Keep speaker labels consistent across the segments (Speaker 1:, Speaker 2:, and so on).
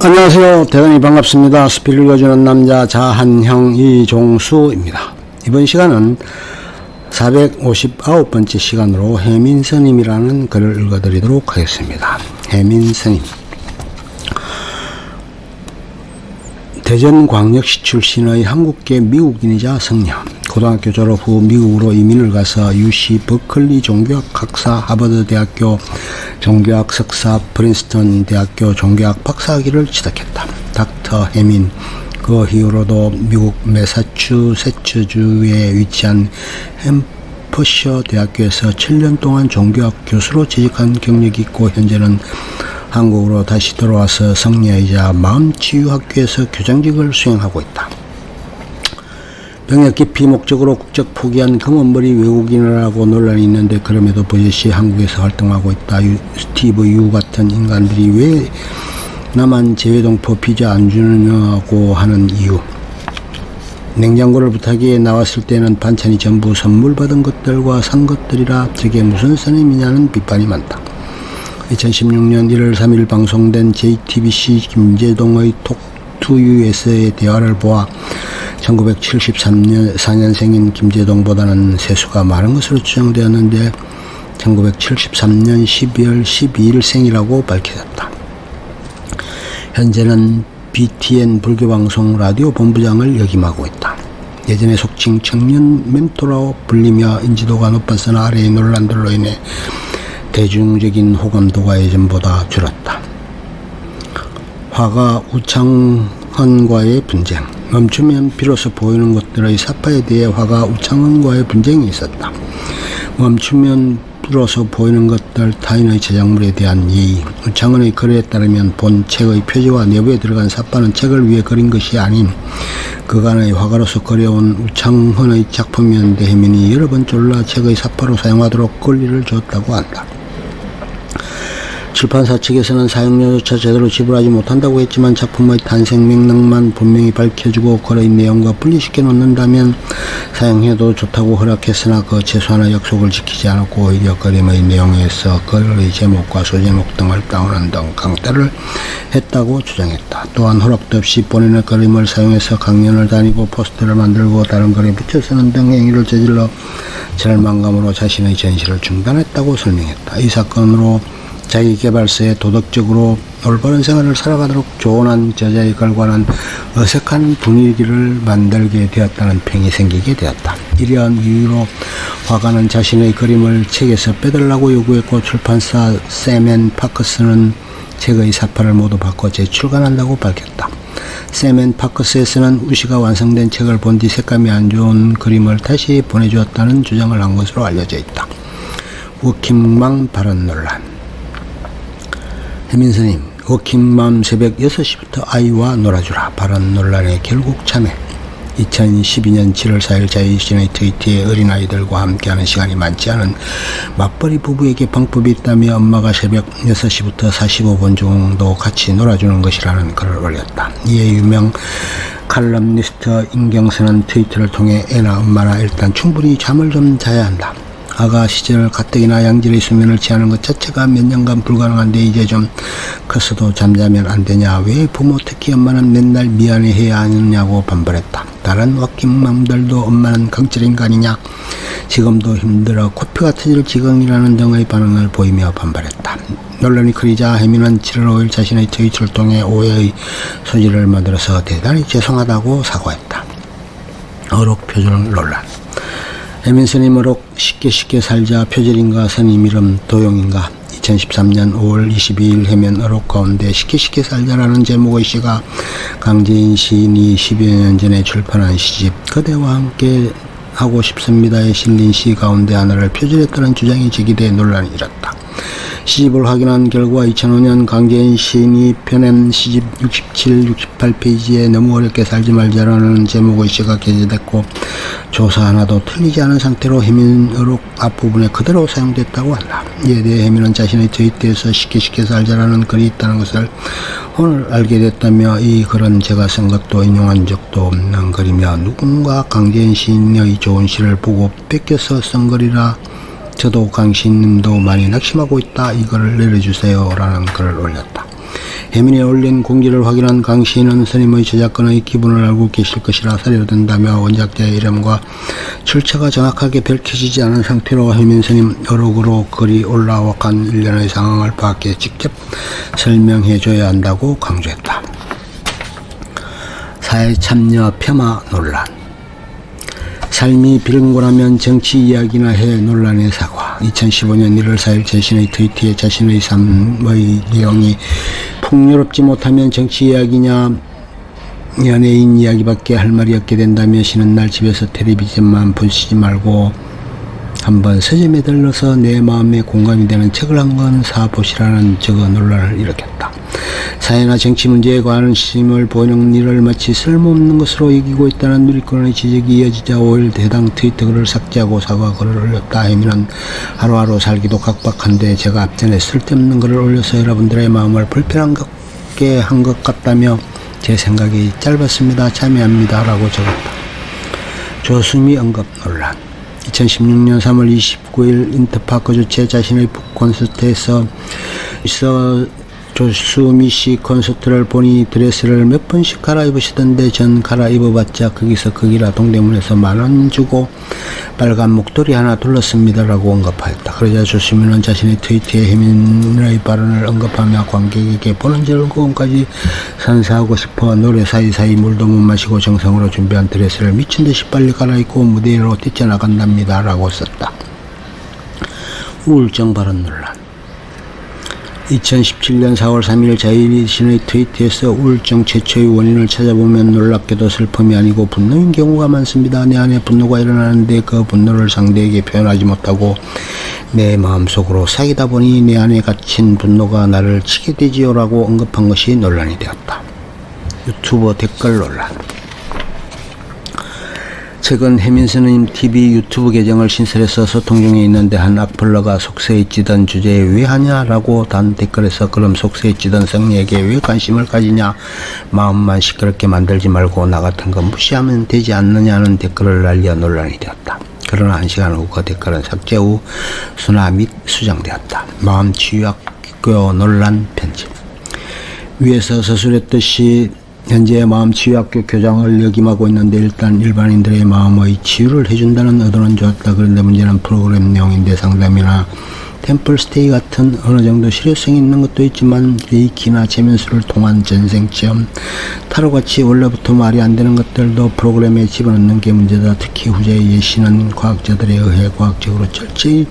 Speaker 1: 안녕하세요. 대단히 반갑습니다. 스피를 읽어주는 남자 자한형 이종수입니다. 이번 시간은 459번째 시간으로 해민스님이라는 글을 읽어드리도록 하겠습니다. 해민스님, 대전광역시 출신의 한국계 미국인이자 성녀. 고등학교 졸업 후 미국으로 이민을 가서 UC 버클리 종교학 학사, 하버드 대학교 종교학 석사, 프린스턴 대학교 종교학 박사학위를 취득했다. 닥터 해민, 그 이후로도 미국 매사추세츠주에 위치한 햄퍼셔 대학교에서 7년 동안 종교학 교수로 재직한 경력이 있고, 현재는 한국으로 다시 돌아와서 성녀이자 마음치유학교에서 교장직을 수행하고 있다. 병역 기피 목적으로 국적 포기한 검은머리 외국인이라고 논란이 있는데, 그럼에도 버젓이 한국에서 활동하고 있다. 스티브 유 같은 인간들이 왜 나만 재외동포 비자 안 주느냐고 하는 이유. 냉장고를 부탁해 나왔을 때는 반찬이 전부 선물 받은 것들과 산 것들이라 저게 무슨 스님이냐는 비판이 많다. 2016년 1월 3일 방송된 JTBC 김재동의 톡투유에서의 대화를 보아 1973년생인 김재동보다는 세수가 많은 것으로 추정되었는데 1973년 12월 12일 생이라고 밝혀졌다. 현재는 BTN 불교방송 라디오 본부장을 역임하고 있다. 예전에 속칭 청년 멘토라고 불리며 인지도가 높아서나 아래의 논란들로 인해 대중적인 호감도가 예전보다 줄었다. 화가 우창헌과의 분쟁. 멈추면 비로소 보이는 것들의 사파에 대해 화가 우창헌과의 분쟁이 있었다. 멈추면 비로소 보이는 것들, 타인의 제작물에 대한 예의. 우창헌의 글에 따르면 본 책의 표지와 내부에 들어간 사파는 책을 위해 그린 것이 아닌 그간의 화가로서 그려온 우창헌의 작품이었는데, 해민이 여러 번 졸라 책의 사파로 사용하도록 권리를 주었다고 한다. 출판사 측에서는 사용료조차 제대로 지불하지 못한다고 했지만 작품의 탄생 맥락만 분명히 밝혀주고 글의 내용과 분리시켜 놓는다면 사용료도 좋다고 허락했으나 그 최소한의 약속을 지키지 않았고, 오히려 그림의 내용에서 글의 제목과 소제목 등을 다운한 등 강탈을 했다고 주장했다. 또한 허락도 없이 본인의 그림을 사용해서 강연을 다니고 포스터를 만들고 다른 글에 붙여 쓰는 등 행위를 저질러 절망감으로 자신의 전시를 중단했다고 설명했다. 이 사건으로 자기개발서에 도덕적으로 올바른 생활을 살아가도록 조언한 저자의 글과는 어색한 분위기를 만들게 되었다는 평이 생기게 되었다. 이러한 이유로 화가는 자신의 그림을 책에서 빼달라고 요구했고, 출판사 샘 & 파커스는 책의 사파를 모두 바꿔 재출간한다고 밝혔다. 샘 & 파커스에서는 우시가 완성된 책을 본 뒤 색감이 안 좋은 그림을 다시 보내주었다는 주장을 한 것으로 알려져 있다. 워킹맘 발언 논란. 해민스님, 워킹맘 새벽 6시부터 아이와 놀아주라 발언 논란에 결국 참여. 2012년 7월 4일 자유신의 트위터에 어린아이들과 함께하는 시간이 많지 않은 맞벌이 부부에게 방법이 있다며 엄마가 새벽 6시부터 45분 정도 같이 놀아주는 것이라는 글을 올렸다. 이에 유명 칼럼니스트 임경선은 트위터를 통해 애나 엄마나 일단 충분히 잠을 좀 자야 한다. 아가 시절 가뜩이나 양질의 수면을 취하는 것 자체가 몇 년간 불가능한데 이제 좀 컸어도 잠자면 안 되냐, 왜 부모 특히 엄마는 맨날 미안해해야 하느냐고 반발했다. 다른 워킹맘들도 엄마는 강철인간이냐, 지금도 힘들어 코피가 터질 지경이라는 등의 반응을 보이며 반발했다. 논란이 커지자 해민은 7월 5일 자신의 트위터를 통해 오해의 소지를 만들어서 대단히 죄송하다고 사과했다. 어록 표절 논란. 해민 스님 어록 쉽게 살자 표절인가 스님 이름 도용인가. 2013년 5월 22일 해면 어록 가운데 쉽게 살자라는 제목의 시가 강재인 시인이 10여 년 전에 출판한 시집 그대와 함께 하고 싶습니다에 실린 시 가운데 하나를 표절했다는 주장이 제기돼 논란이 일었다. 시집을 확인한 결과 2005년 강재인 시인이 펴낸 시집 67, 68페이지에 너무 어렵게 살지 말자라는 제목의 시가 게재됐고, 조사 하나도 틀리지 않은 상태로 해민 어록 앞부분에 그대로 사용됐다고 한다. 이에 대해 해민은 자신의 트위터에서 쉽게 살자라는 글이 있다는 것을 오늘 알게 됐다며, 이 글은 제가 쓴 것도 인용한 적도 없는 글이며 누군가 강재인 시인의 좋은 시를 보고 뺏겨서 쓴 글이라 저도 강시님도 많이 낙심하고 있다. 이거를 내려주세요 라는 글을 올렸다. 해민에 올린 공지를 확인한 강 시인은 스님의 저작권의 기분을 알고 계실 것이라 사료된다며 원작자의 이름과 출처가 정확하게 밝혀지지 않은 상태로 해민 스님 어록으로 글이 올라간 일련의 상황을 파악해 직접 설명해줘야 한다고 강조했다. 사회 참여 폄하 논란. 삶이 비른고라면 정치 이야기나 해 논란의 사과. 2015년 1월 4일 자신의 트위터에 자신의 삶의 내용이 풍요롭지 못하면 정치 이야기냐 연예인 이야기밖에 할 말이 없게 된다며 쉬는 날 집에서 텔레비전만 보시지 말고 한번 서점에 들러서 내 마음에 공감이 되는 책을 한권 사보시라는 저거 논란을 일으켰다. 사회나 정치 문제에 관심을 보이는 일을 마치 쓸모없는 것으로 여기고 있다는 누리꾼의 지적이 이어지자 5일 해당 트위터 글을 삭제하고 사과 글을 올렸다. 해미는 하루하루 살기도 각박한데 제가 앞전에 쓸데없는 글을 올려서 여러분들의 마음을 불편하게 한 것 같다며 제 생각이 짧았습니다. 참여합니다. 라고 적었다. 조수미 언급 논란. 2016년 3월 29일 인터파크 주최 자신의 콘서트에서 조수미 씨 콘서트를 보니 드레스를 몇 번씩 갈아입으시던데 전 갈아입어봤자 거기서 거기라 동대문에서 10,000원 주고 빨간 목도리 하나 둘렀습니다. 라고 언급하였다. 그러자 조수미는 자신의 트위터에 해민의 발언을 언급하며 관객에게 보는 즐거움까지 선사하고 싶어 노래 사이사이 물도 못 마시고 정성으로 준비한 드레스를 미친듯이 빨리 갈아입고 무대로 뛰쳐나간답니다. 라고 썼다. 우울증 발언 논란. 2017년 4월 3일 자신의 트위터에서 우울증 최초의 원인을 찾아보면 놀랍게도 슬픔이 아니고 분노인 경우가 많습니다. 내 안에 분노가 일어나는데 그 분노를 상대에게 표현하지 못하고 내 마음속으로 사귀다 보니 내 안에 갇힌 분노가 나를 치게 되지요. 라고 언급한 것이 논란이 되었다. 유튜버 댓글 논란. 최근 해민스님 TV 유튜브 계정을 신설해서 소통 중에 있는데 한 악플러가 속세에 찌든 주제에 왜 하냐라고 단 댓글에서 그럼 속세에 찌든 성리에게 왜 관심을 가지냐, 마음만 시끄럽게 만들지 말고 나 같은 거 무시하면 되지 않느냐는 댓글을 날려 논란이 되었다. 그러나 1시간 후 그 댓글은 삭제 후 순화 및 수정되었다. 마음치유학교 논란 편집. 위에서 서술했듯이 현재 마음치유학교 교장을 역임하고 있는데 일단 일반인들의 마음의 치유를 해준다는 의도는 좋았다. 그런데 문제는 프로그램 내용인데 상담이나 템플스테이 같은 어느 정도 실효성이 있는 것도 있지만 레이키나 최면수를 통한 전생체험, 타로같이 원래부터 말이 안 되는 것들도 프로그램에 집어넣는 게 문제다. 특히 후자의 예시는 과학자들에 의해 과학적으로 철저히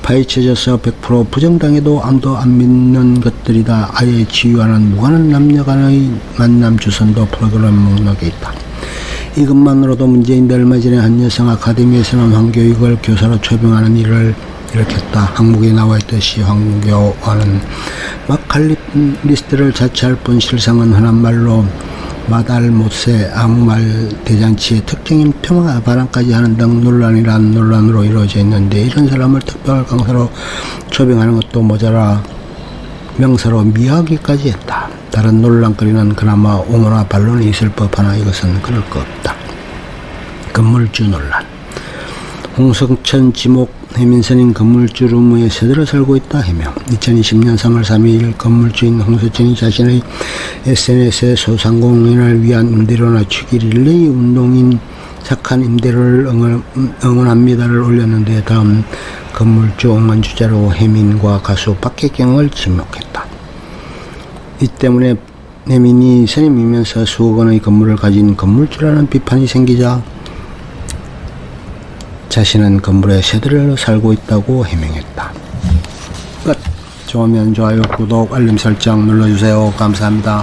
Speaker 1: 파헤쳐져서 100% 부정당해도 아무도 안 믿는 것들이다. 아예 치유하는 무관한 남녀 간의 만남 주선도 프로그램 목록에 있다. 이것만으로도 문제인데 얼마 전에 한 여성 아카데미에서는 황교익을 교사로 초빙하는 일을 일으켰다. 항목에 나와있듯이 황교안은 마칼리스트를 자처할 뿐 실상은 흔한 말로 마달못새 아무 말 대잔치에 특정인 폄하 발언까지 하는 등 논란이란 논란으로 이루어져 있는데 이런 사람을 특별 강사로 초빙하는 것도 모자라 명사로 미화하기까지 했다. 다른 논란거리는 그나마 옹호나 반론이 있을 법하나 이것은 그럴 것 없다. 건물주 논란. 홍성천 지목 해민선인 건물주 루무에 새들어 살고 있다 해명. 2020년 3월 3일 건물주인 홍성천이 자신의 SNS에 소상공인을 위한 임대료 낮추기 릴레이 운동인 착한 임대료를 응원합니다를 올렸는데 다음 건물주 응원주자로 해민과 가수 박혜경을 지목했다. 이 때문에 해민이 선임이면서 수억 원의 건물을 가진 건물주라는 비판이 생기자 자신은 건물에 새들어 살고 있다고 해명했다. 끝. 좋으면 좋아요, 구독, 알림 설정 눌러주세요. 감사합니다.